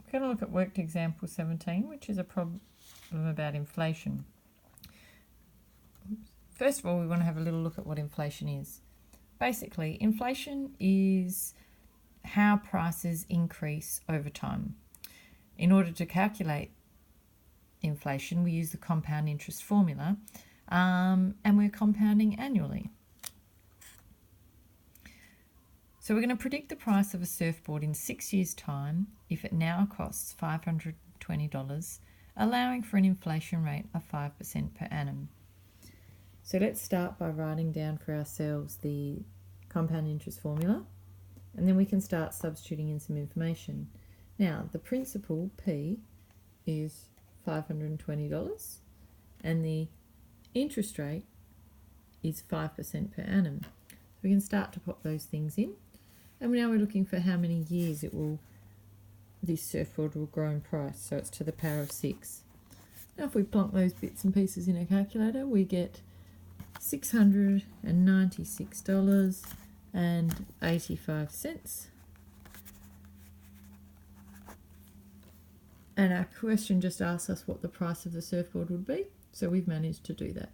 We're going to look at worked example 17, which is a problem about inflation. First of all, we want to have a little look at what inflation is. Basically, inflation is how prices increase over time. In order to calculate inflation, we use the compound interest formula, and we're compounding annually. So we're going to predict the price of a surfboard in 6 years' time if it now costs $520, allowing for an inflation rate of 5% per annum. So let's start by writing down for ourselves the compound interest formula, and then we can start substituting in some information. Now, the principal, P, is $520, and the interest rate is 5% per annum. So we can start to pop those things in. And now we're looking for how many years this surfboard will grow in price. So it's to the power of 6. Now if we plonk those bits and pieces in a calculator, we get $696.85. And our question just asks us what the price of the surfboard would be. So we've managed to do that.